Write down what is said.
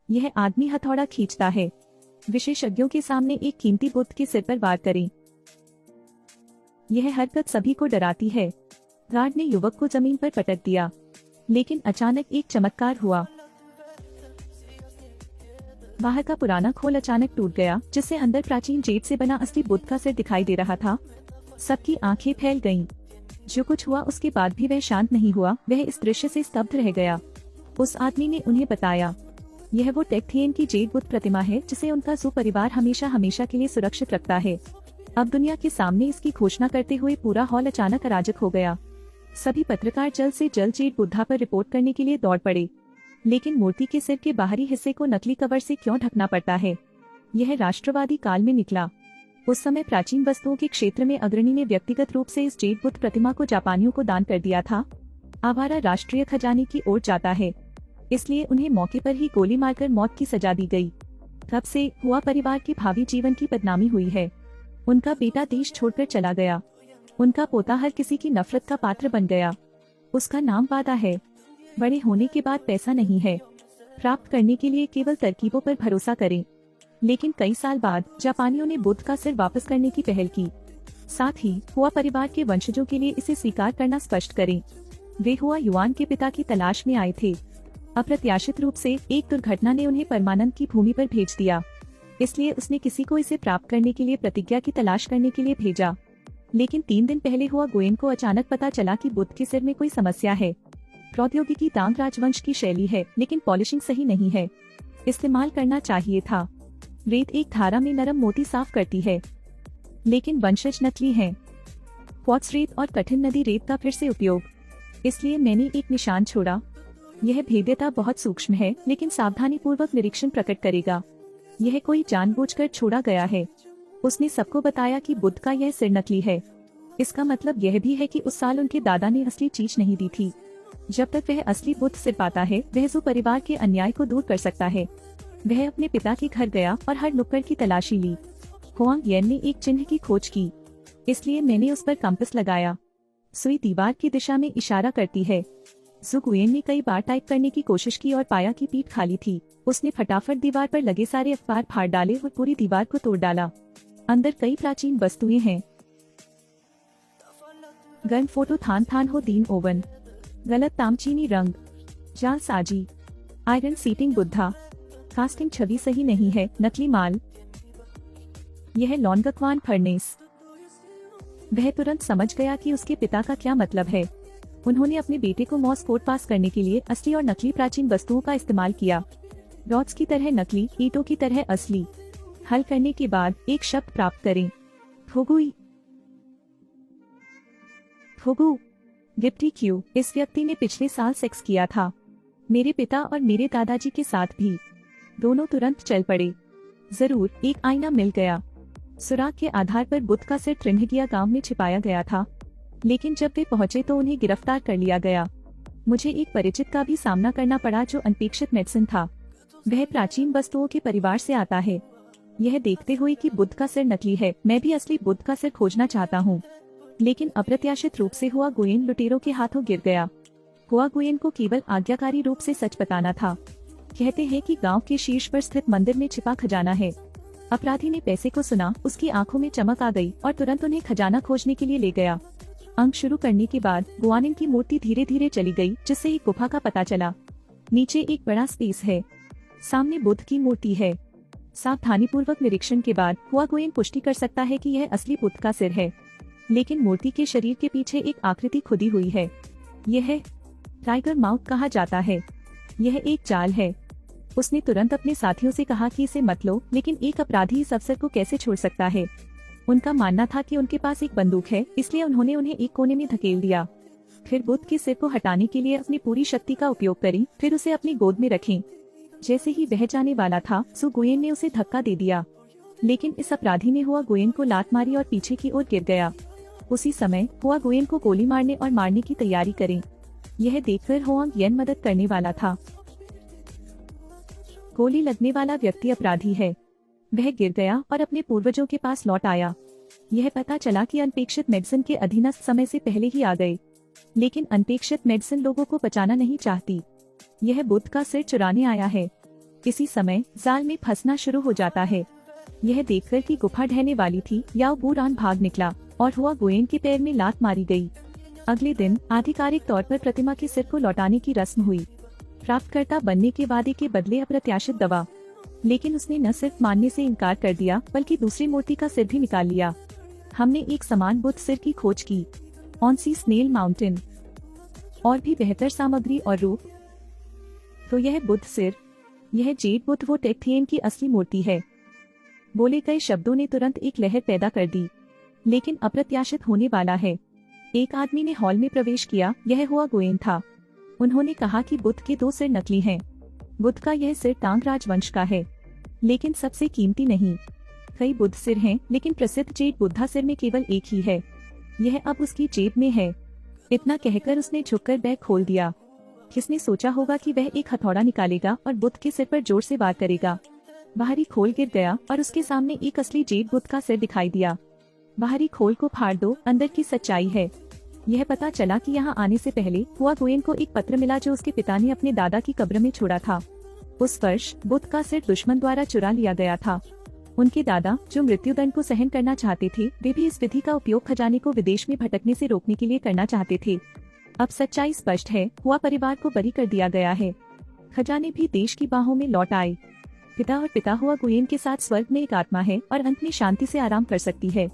यह आदमी हथौड़ा खींचता है। विशेषज्ञों के सामने एक कीमती बुद्ध के सिर पर वार करें। यह हरकत सभी को डराती है। गार्ड ने युवक को जमीन पर पटक दिया, लेकिन अचानक एक चमत्कार हुआ। बाहर का पुराना खोल अचानक टूट गया, जिससे अंदर प्राचीन जेड से बना असली बुद्ध का सिर दिखाई दे रहा था। सबकी आंखें फैल गईं। जो कुछ हुआ उसके बाद भी वह शांत नहीं हुआ। वह इस दृश्य से स्तब्ध रह गया। उस आदमी ने उन्हें बताया, यह वो टेक्थियन की जेड बुद्ध प्रतिमा है जिसे उनका जू परिवार हमेशा हमेशा के लिए सुरक्षित रखता है। अब दुनिया के सामने इसकी घोषणा करते हुए पूरा हॉल अचानक अराजक हो गया। सभी पत्रकार जल्द से जल्द जेड बुद्धा पर रिपोर्ट करने के लिए दौड़ पड़े। लेकिन मूर्ति के सिर के बाहरी हिस्से को नकली कवर से क्यों ढकना पड़ता है? यह राष्ट्रवादी काल में निकला। उस समय प्राचीन वस्तुओं के क्षेत्र में अग्रणी ने व्यक्तिगत रूप से इस जेड बुद्ध प्रतिमा को जापानियों को दान कर दिया था। आवारा राष्ट्रीय खजाने की ओर जाता है, इसलिए उन्हें मौके पर ही गोली मारकर मौत की सजा दी गई। तब से हुआ परिवार के भावी जीवन की बदनामी हुई है। उनका बेटा देश छोड़कर चला गया। उनका पोता हर किसी की नफरत का पात्र बन गया। उसका नाम वादा है। बड़े होने के बाद पैसा नहीं है। प्राप्त करने के लिए केवल तरकीबों पर भरोसा करें। लेकिन कई साल बाद जापानियों ने बुद्ध का सिर वापस करने की पहल की। साथ ही हुआ परिवार के वंशजों के लिए इसे स्वीकार करना स्पष्ट करें। वे हुआ युआन के पिता की तलाश में आए थे। अप्रत्याशित रूप से एक दुर्घटना ने उन्हें परमानंद की भूमि पर भेज दिया, इसलिए उसने किसी को इसे प्राप्त करने के लिए प्रतिज्ञा की तलाश करने के लिए भेजा। लेकिन 3 दिन पहले हुआ गुयेन को अचानक पता चला कि बुद्ध के सिर में कोई समस्या है। प्रौद्योगिकी तांग राजवंश की शैली है, लेकिन पॉलिशिंग सही नहीं है। इस्तेमाल करना चाहिए था। रेत एक धारा में नरम मोती साफ करती है, लेकिन वंशज नकली हैं। क्वार्ट्ज रेत और कठिन नदी रेत का फिर से उपयोग। इसलिए मैंने एक निशान छोड़ा। यह भेद्यता बहुत सूक्ष्म है, लेकिन सावधानी पूर्वक निरीक्षण प्रकट करेगा। यह कोई जानबूझकर छोड़ा गया है। उसने सबको बताया कि बुद्ध का यह सिर नकली है। इसका मतलब यह भी है कि उस साल उनके दादा ने असली चीज नहीं दी थी। जब तक वह असली बुद्ध सिर पाता है, वह जू परिवार के अन्याय को दूर कर सकता है। वह अपने पिता के घर गया और हर नुक्कड़ की तलाशी ली। हुआंग येन ने एक चिन्ह की खोज की, इसलिए मैंने उस पर कंपास लगाया। सुई दीवार की दिशा में इशारा करती है। जू गुयेन ने कई बार टाइप करने की कोशिश की और पाया कि पीठ खाली थी। उसने फटाफट दीवार पर लगे सारे अखबार फाड़ डाले और पूरी दीवार को तोड़ डाला। अंदर कई प्राचीन वस्तुएं हैं। गन फोटो थान थान हो दीन ओवन, गलत तामचीनी रंग, जाल साजी, आयरन सीटिंग बुद्धा, कास्टिंग छवि सही नहीं है, नकली माल। यह लॉन्गक्वान फर्नेस। वह तुरंत समझ गया कि उसके पिता का क्या मतलब है। उन्होंने अपने बेटे को मॉस कोड पास करने के लिए असली और नकली प्राचीन वस्तुओं का इस्तेमाल किया। रॉड्स की तरह नकली, ईंटों की तरह असली। हल करने के बाद एक शब्द प्राप्त करें। फुगुई। फुगु। गिप्टी क्यू। इस व्यक्ति ने पिछले साल सेक्स किया था, मेरे पिता और मेरे दादाजी के साथ भी। दोनों तुरंत चल पड़े। जरूर एक आईना मिल गया। सुराग के आधार पर बुद्ध का सिर त्रिन्हगिया गांव में छिपाया गया था, लेकिन जब वे पहुंचे तो उन्हें गिरफ्तार कर लिया गया। मुझे एक परिचित का भी सामना करना पड़ा जो अनपेक्षित मेडिसिन था। वह प्राचीन वस्तुओं के परिवार से आता है। यह देखते हुए कि बुद्ध का सिर नकली है, मैं भी असली बुद्ध का सिर खोजना चाहता हूँ। लेकिन अप्रत्याशित रूप से हुआ गुयेन लुटेरों के हाथों गिर गया। हुआ गुयेन को केवल आज्ञाकारी रूप से सच बताना था। कहते हैं कि गांव के शीर्ष पर स्थित मंदिर में छिपा खजाना है। अपराधी ने पैसे को सुना, उसकी आंखों में चमक आ गई और तुरंत उन्हें खजाना खोजने के लिए ले गया। अंक शुरू करने के बाद गुआनिन की मूर्ति धीरे धीरे चली गई, जिससे एक गुफा का पता चला। नीचे एक बड़ा स्पेस है, सामने बुद्ध की मूर्ति है। सावधानीपूर्वक निरीक्षण के बाद हुआ गुयेन पुष्टि कर सकता है कि यह असली बुद्ध का सिर है, लेकिन मूर्ति के शरीर के पीछे एक आकृति खुदी हुई है। यह टाइगर माउथ कहा जाता है। यह एक जाल है। उसने तुरंत अपने साथियों से कहा कि इसे मत लो, लेकिन एक अपराधी इस अवसर को कैसे छोड़ सकता है। उनका मानना था कि उनके पास एक बंदूक है, इसलिए उन्होंने उन्हें एक कोने में धकेल दिया। फिर बुद्ध के सिर को हटाने के लिए अपनी पूरी शक्ति का उपयोग करें, फिर उसे अपनी गोद में रखें। जैसे ही बह जाने वाला था, सू गुयेन ने उसे धक्का दे दिया, लेकिन इस अपराधी ने हुआ गुयेन को लात मारी और पीछे की ओर गिर गया। उसी समय हुआ गुयेन को गोली मारने और मारने की तैयारी करें। यह देखकर हुआंग येन मदद करने वाला था। गोली लगने वाला व्यक्ति अपराधी है। वह गिर गया और अपने पूर्वजों के पास लौट आया। यह पता चला कि अनपेक्षित मेडिसिन के अधीनस्थ समय से पहले ही आ गए, लेकिन अनपेक्षित मेडिसिन लोगों को बचाना नहीं चाहती। यह बुद्ध का सिर चुराने आया है। इसी समय जाल में फंसना शुरू हो जाता है। यह देखकर कि गुफा ढहने वाली थी, याओ बूरान भाग निकला और हुआ गुयेन के पैर में लात मारी गई। अगले दिन आधिकारिक तौर पर प्रतिमा के सिर को लौटाने की रस्म हुई, प्राप्तकर्ता बनने के वादे के बदले अप्रत्याशित दवा। लेकिन उसने न सिर्फ मानने से इनकार कर दिया बल्कि दूसरी मूर्ति का सिर भी निकाल लिया। हमने एक समान बुद्ध सिर की खोज की, ऑन सी स्नेल माउंटेन, और भी बेहतर सामग्री और रूप। तो यह बुद्ध सिर, यह जेड बुद्ध वो टेक्थियन की असली मूर्ति है। बोले गए शब्दों ने तुरंत एक लहर पैदा कर दी, लेकिन अप्रत्याशित होने वाला है। एक आदमी ने हॉल में प्रवेश किया, यह हुआ गुयेन था। उन्होंने कहा कि बुद्ध के 2 सिर नकली हैं। बुद्ध का यह सिर टांग राजवंश का है, लेकिन सबसे कीमती नहीं। कई बुद्ध सिर हैं, लेकिन प्रसिद्ध जेड बुद्धा सिर में केवल एक ही है। यह अब उसकी जेब में है। इतना कहकर उसने झुककर बैग खोल दिया। किसने सोचा होगा कि वह एक हथौड़ा निकालेगा और बुद्ध के सिर पर जोर से वार करेगा। बाहरी खोल गिर गया और उसके सामने एक असली जेड बुद्ध का सिर दिखाई दिया। बाहरी खोल को फाड़ दो, अंदर की सच्चाई है। यह पता चला कि यहाँ आने से पहले हुआ गुयेन को एक पत्र मिला जो उसके पिता ने अपने दादा की कब्र में छोड़ा था। उस वर्ष बुद्ध का सिर दुश्मन द्वारा चुरा लिया गया था। उनके दादा, जो मृत्युदंड को सहन करना चाहते थे, वे भी इस विधि का उपयोग खजाने को विदेश में भटकने से रोकने के लिए करना चाहते थे। अब सच्चाई स्पष्ट है, हुआ परिवार को बरी कर दिया गया है। खजाने भी देश की बाहों में लौट आए। पिता और पिता हुआ गुयेन के साथ स्वर्ग में एक आत्मा है और अंत में शांति से आराम कर सकती है।